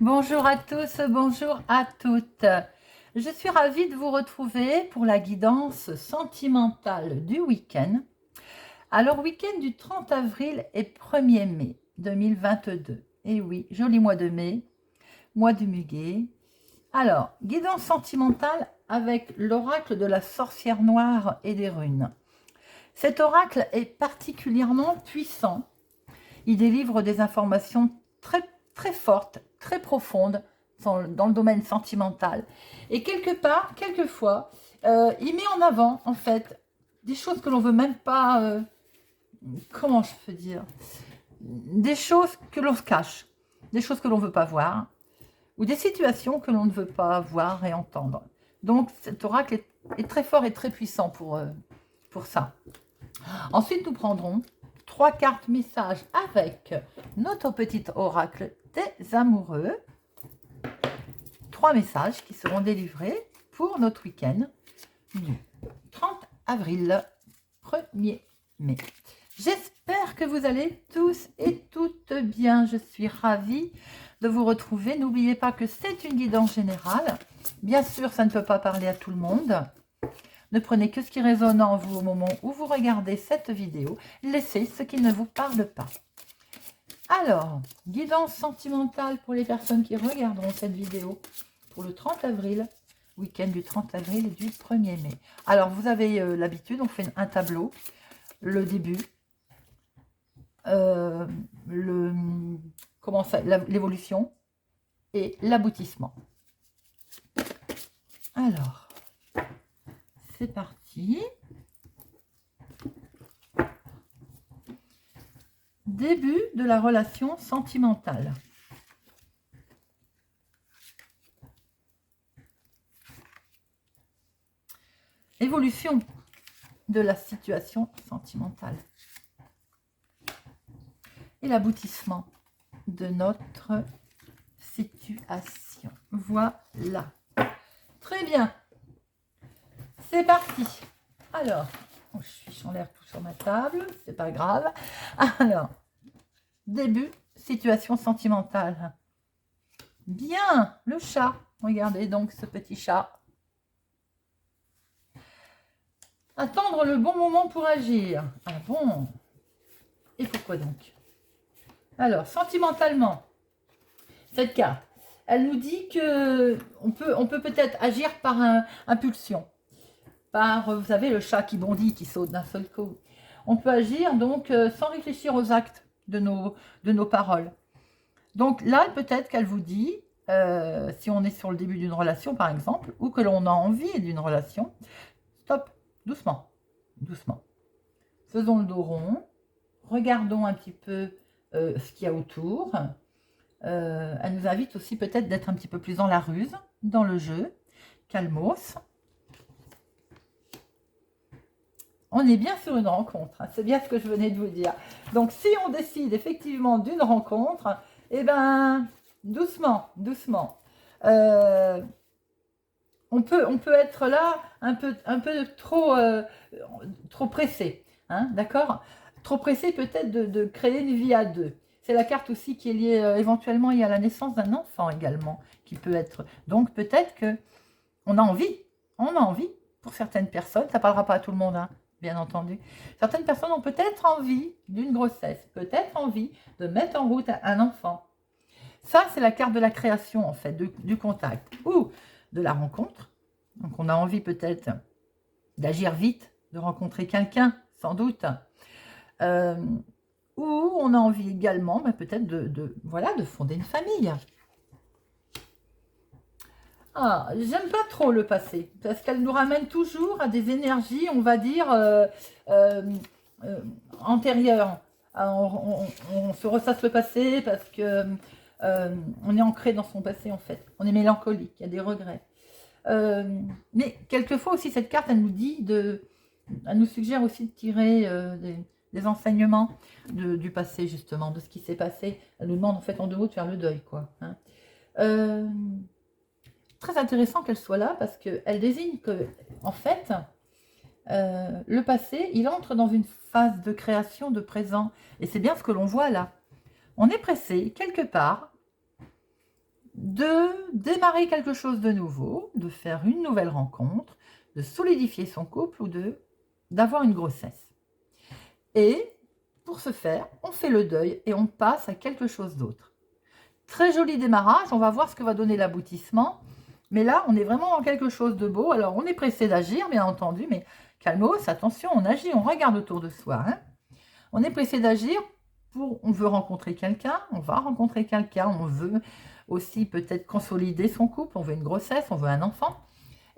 Bonjour à tous, bonjour à toutes. Je suis ravie de vous retrouver pour la guidance sentimentale du week-end. Alors, week-end du 30 avril et 1er mai 2022. Et oui, joli mois de mai, mois du muguet. Alors, guidance sentimentale avec l'oracle de la sorcière noire et des runes. Cet oracle est particulièrement puissant. Il délivre des informations très fortes, très profondes dans le domaine sentimental. Et quelquefois, il met en avant, en fait, des choses que l'on ne veut même pas... comment je peux dire? Des choses que l'on se cache, des choses que l'on ne veut pas voir, ou des situations que l'on ne veut pas voir et entendre. Donc, cet oracle est très fort et très puissant pour ça. Ensuite, nous prendrons 3 cartes messages avec notre petit oracle des amoureux. 3 messages qui seront délivrés pour notre week-end du 30 avril, 1er mai. J'espère que vous allez tous et toutes bien. Je suis ravie de vous retrouver. N'oubliez pas que c'est une guidance générale. Bien sûr, ça ne peut pas parler à tout le monde. Ne prenez que ce qui résonne en vous au moment où vous regardez cette vidéo. Laissez ce qui ne vous parle pas. Alors, guidance sentimentale pour les personnes qui regarderont cette vidéo pour le 30 avril, week-end du 30 avril et du 1er mai. Alors, vous avez l'habitude, on fait un tableau, le début, l'évolution et l'aboutissement. Alors, c'est parti. Début de la relation sentimentale. Évolution de la situation sentimentale. Et l'aboutissement de notre situation. Voilà. Très bien. C'est parti. Alors, je suis en l'air tout sur ma table, c'est pas grave. Alors, début, situation sentimentale. Bien, le chat. Regardez donc ce petit chat. Attendre le bon moment pour agir. Ah bon? Et pourquoi donc? Alors, sentimentalement, cette carte, elle nous dit que on peut peut-être agir par impulsion. Par, vous savez, le chat qui bondit, qui saute d'un seul coup. On peut agir donc sans réfléchir aux actes de nos paroles. Donc là, peut-être qu'elle vous dit, si on est sur le début d'une relation par exemple, ou que l'on a envie d'une relation, stop, doucement, doucement. Faisons le dos rond, regardons un petit peu ce qu'il y a autour. Elle nous invite aussi peut-être d'être un petit peu plus dans la ruse, dans le jeu, calmos. On est bien sur une rencontre, hein, c'est bien ce que je venais de vous dire. Donc, si on décide effectivement d'une rencontre, eh ben, doucement, doucement. On peut être là un peu trop pressé, hein, d'accord? Trop pressé peut-être de créer une vie à deux. C'est la carte aussi qui est liée, éventuellement, il y a la naissance d'un enfant également, qui peut être. Donc, peut-être qu'on a envie, pour certaines personnes, ça ne parlera pas à tout le monde, hein, bien entendu. Certaines personnes ont peut-être envie d'une grossesse, peut-être envie de mettre en route un enfant. Ça, c'est la carte de la création, en fait, du contact ou de la rencontre. Donc, on a envie peut-être d'agir vite, de rencontrer quelqu'un, sans doute. Ou on a envie également, peut-être, de fonder une famille. Ah, j'aime pas trop le passé, parce qu'elle nous ramène toujours à des énergies, on va dire, euh, euh, antérieures. On se ressasse le passé parce que on est ancré dans son passé en fait. On est mélancolique, il y a des regrets. Mais quelquefois aussi cette carte, elle nous suggère aussi de tirer des enseignements du passé justement, de ce qui s'est passé. Elle nous demande en fait en deux mots de faire le deuil, quoi. Hein. Euh, Très intéressant qu'elle soit là parce qu'elle désigne que, en fait, le passé, il entre dans une phase de création de présent. Et c'est bien ce que l'on voit là. On est pressé, quelque part, de démarrer quelque chose de nouveau, de faire une nouvelle rencontre, de solidifier son couple ou d'avoir une grossesse. Et pour ce faire, on fait le deuil et on passe à quelque chose d'autre. Très joli démarrage, on va voir ce que va donner l'aboutissement. Mais là, on est vraiment dans quelque chose de beau. Alors, on est pressé d'agir, bien entendu, mais calmos, attention, on agit, on regarde autour de soi. Hein. On est pressé d'agir on veut rencontrer quelqu'un, on va rencontrer quelqu'un, on veut aussi peut-être consolider son couple, on veut une grossesse, on veut un enfant.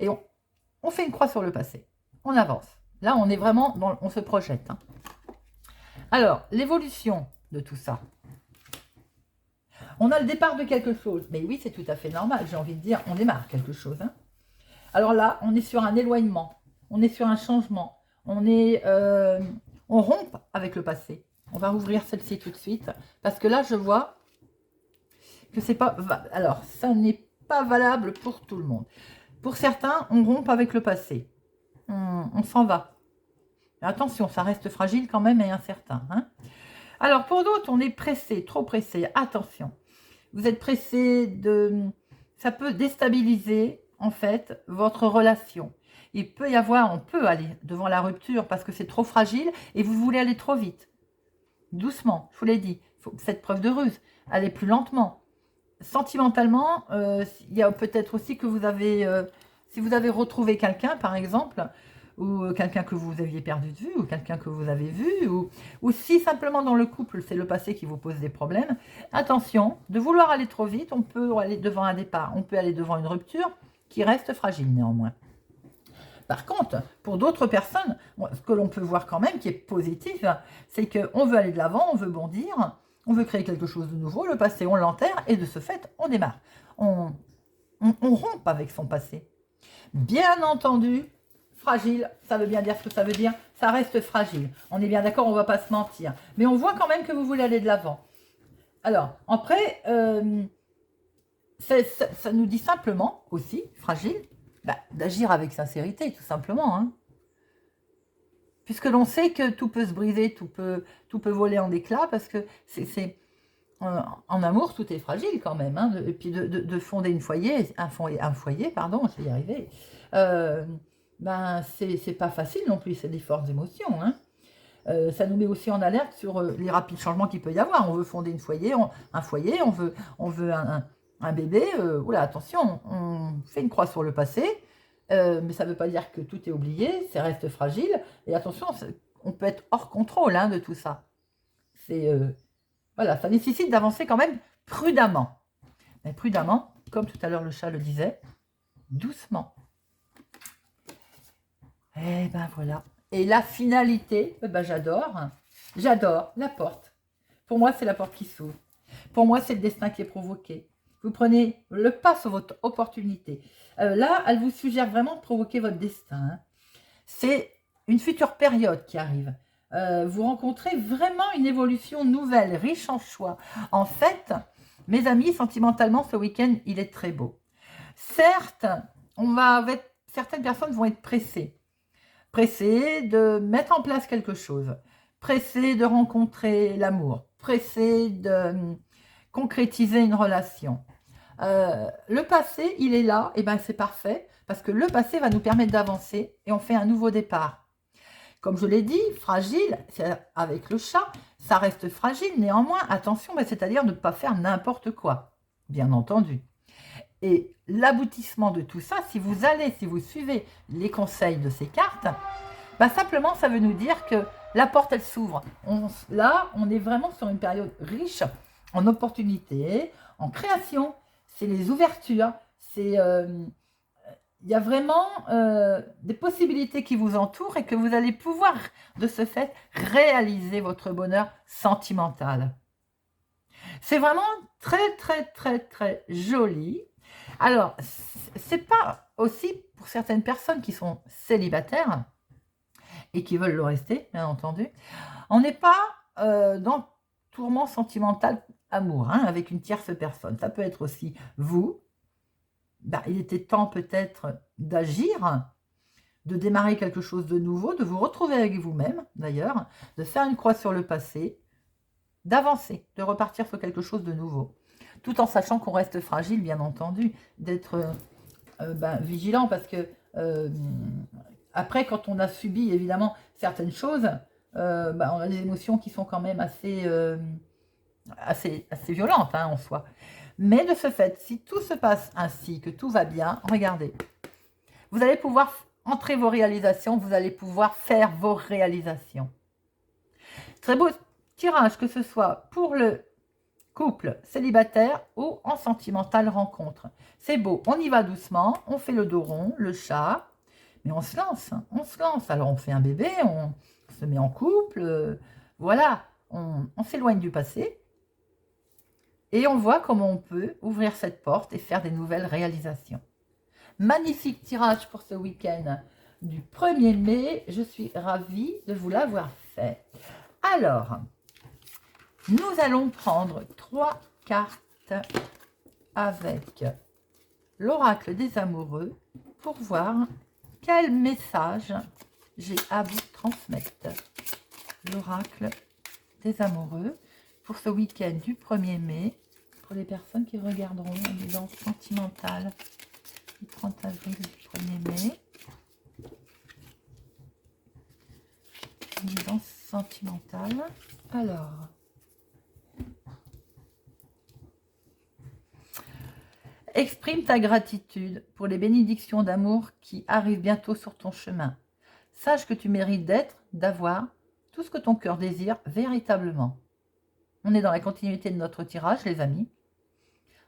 Et on fait une croix sur le passé. On avance. Là, on est vraiment, on se projette. Hein. Alors, l'évolution de tout ça. On a le départ de quelque chose. Mais oui, c'est tout à fait normal. J'ai envie de dire, on démarre quelque chose. Hein. Alors là, on est sur un éloignement. On est sur un changement. On rompt avec le passé. On va ouvrir celle-ci tout de suite. Parce que là, je vois que c'est pas... Alors, ça n'est pas valable pour tout le monde. Pour certains, on rompt avec le passé. On s'en va. Attention, ça reste fragile quand même et incertain. Hein. Alors, pour d'autres, on est pressé, trop pressé. Attention. Vous êtes pressé ça peut déstabiliser, en fait, votre relation. On peut aller devant la rupture parce que c'est trop fragile et vous voulez aller trop vite. Doucement, je vous l'ai dit. Faites preuve de ruse. Allez plus lentement. Sentimentalement, il y a peut-être aussi que si vous avez retrouvé quelqu'un, par exemple, ou quelqu'un que vous aviez perdu de vue, ou quelqu'un que vous avez vu, ou si simplement dans le couple, c'est le passé qui vous pose des problèmes, attention, de vouloir aller trop vite, on peut aller devant un départ, on peut aller devant une rupture qui reste fragile néanmoins. Par contre, pour d'autres personnes, ce que l'on peut voir quand même qui est positif, c'est qu'on veut aller de l'avant, on veut bondir, on veut créer quelque chose de nouveau, le passé on l'enterre et de ce fait on démarre. On rompt avec son passé. Bien entendu, fragile, ça veut bien dire ce que ça veut dire, ça reste fragile. On est bien d'accord, on ne va pas se mentir. Mais on voit quand même que vous voulez aller de l'avant. Alors, après, ça nous dit simplement aussi, fragile, d'agir avec sincérité, tout simplement. Hein. Puisque l'on sait que tout peut se briser, tout peut voler en éclats, parce que en amour, tout est fragile quand même. Hein, et puis de fonder un foyer, pardon, je vais y arriver. C'est pas facile non plus, c'est des fortes émotions. Hein. Ça nous met aussi en alerte sur les rapides changements qu'il peut y avoir. On veut fonder un foyer, on veut un bébé. Oula, attention, on fait une croix sur le passé, mais ça ne veut pas dire que tout est oublié, ça reste fragile. Et attention, on peut être hors contrôle de tout ça. Voilà, ça nécessite d'avancer quand même prudemment. Mais prudemment, comme tout à l'heure le chat le disait, doucement. Et ben voilà. Et la finalité, j'adore la porte. Pour moi, c'est la porte qui s'ouvre. Pour moi, c'est le destin qui est provoqué. Vous prenez le pas sur votre opportunité. Là, elle vous suggère vraiment de provoquer votre destin. Hein. C'est une future période qui arrive. Vous rencontrez vraiment une évolution nouvelle, riche en choix. En fait, mes amis, sentimentalement, ce week-end, il est très beau. Certes, certaines personnes vont être pressées de mettre en place quelque chose, pressées de rencontrer l'amour, pressées de concrétiser une relation. Le passé, il est là, et ben c'est parfait, parce que le passé va nous permettre d'avancer et on fait un nouveau départ. Comme je l'ai dit, fragile, avec le chat, ça reste fragile, néanmoins, attention, c'est-à-dire ne pas faire n'importe quoi, bien entendu. Et l'aboutissement de tout ça, si vous suivez les conseils de ces cartes, simplement, ça veut nous dire que la porte, elle s'ouvre. Là, on est vraiment sur une période riche en opportunités, en création. C'est les ouvertures, Il y a vraiment des possibilités qui vous entourent et que vous allez pouvoir, de ce fait, réaliser votre bonheur sentimental. C'est vraiment très, très, très, très joli. Alors, c'est pas aussi pour certaines personnes qui sont célibataires et qui veulent le rester, bien entendu. On n'est pas dans le tourment sentimental amour, hein, avec une tierce personne. Ça peut être aussi vous. Il était temps peut-être d'agir, de démarrer quelque chose de nouveau, de vous retrouver avec vous-même, d'ailleurs, de faire une croix sur le passé, d'avancer, de repartir sur quelque chose de nouveau. Tout en sachant qu'on reste fragile, bien entendu, d'être vigilant, parce que après, quand on a subi, évidemment, certaines choses, on a des émotions qui sont quand même assez violentes, hein, en soi. Mais de ce fait, si tout se passe ainsi, que tout va bien, regardez, vous allez pouvoir entrer vos réalisations, vous allez pouvoir faire vos réalisations. Très beau tirage, que ce soit pour le couple célibataire ou en sentimentale rencontre. C'est beau, on y va doucement, on fait le dos rond, le chat, mais on se lance, hein, on se lance. Alors on fait un bébé, on se met en couple, voilà, on s'éloigne du passé et on voit comment on peut ouvrir cette porte et faire des nouvelles réalisations. Magnifique tirage pour ce week-end du 1er mai, je suis ravie de vous l'avoir fait. Alors, nous allons prendre 3 cartes avec l'oracle des amoureux pour voir quel message j'ai à vous transmettre. L'oracle des amoureux pour ce week-end du 1er mai, pour les personnes qui regarderont en disant sentimental du 30 avril du 1er mai. Disant sentimental. Alors, exprime ta gratitude pour les bénédictions d'amour qui arrivent bientôt sur ton chemin. Sache que tu mérites d'être, d'avoir tout ce que ton cœur désire véritablement. On est dans la continuité de notre tirage, les amis.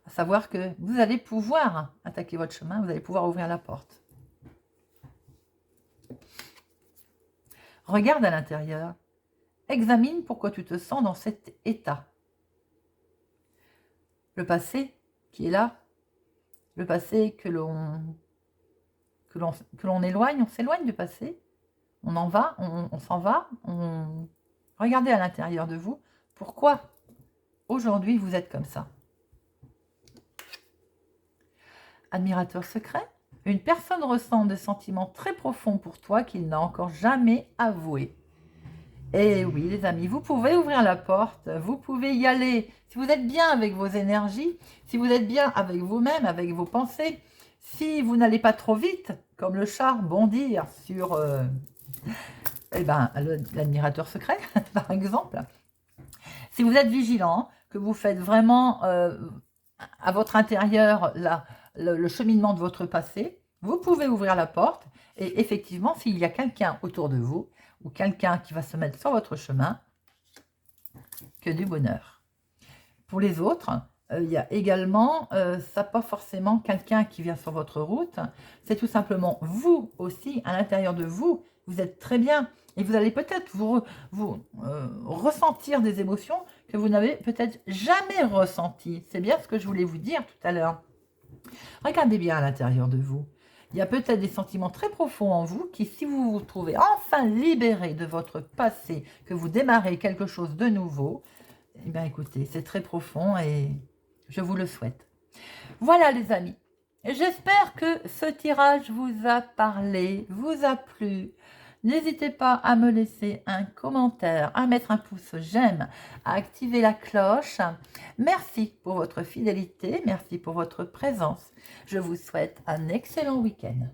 À savoir que vous allez pouvoir attaquer votre chemin, vous allez pouvoir ouvrir la porte. Regarde à l'intérieur. Examine pourquoi tu te sens dans cet état. Le passé qui est là, le passé que l'on éloigne, on s'éloigne du passé, on en va, on s'en va, regardez à l'intérieur de vous, pourquoi aujourd'hui vous êtes comme ça. Admirateur secret, une personne ressent des sentiments très profonds pour toi qu'il n'a encore jamais avoués. Et oui, les amis, vous pouvez ouvrir la porte, vous pouvez y aller. Si vous êtes bien avec vos énergies, si vous êtes bien avec vous-même, avec vos pensées, si vous n'allez pas trop vite, comme le chat, bondir sur l'admirateur secret, par exemple. Si vous êtes vigilant, que vous faites vraiment à votre intérieur le cheminement de votre passé, vous pouvez ouvrir la porte et effectivement, s'il y a quelqu'un autour de vous ou quelqu'un qui va se mettre sur votre chemin, que du bonheur. Pour les autres, il y a également, ça pas forcément quelqu'un qui vient sur votre route, c'est tout simplement vous aussi, à l'intérieur de vous, vous êtes très bien et vous allez peut-être vous ressentir des émotions que vous n'avez peut-être jamais ressenties. C'est bien ce que je voulais vous dire tout à l'heure. Regardez bien à l'intérieur de vous. Il y a peut-être des sentiments très profonds en vous qui, si vous vous trouvez enfin libéré de votre passé, que vous démarrez quelque chose de nouveau, eh bien écoutez, c'est très profond et je vous le souhaite. Voilà les amis, j'espère que ce tirage vous a parlé, vous a plu. N'hésitez pas à me laisser un commentaire, à mettre un pouce j'aime, à activer la cloche. Merci pour votre fidélité, merci pour votre présence. Je vous souhaite un excellent week-end.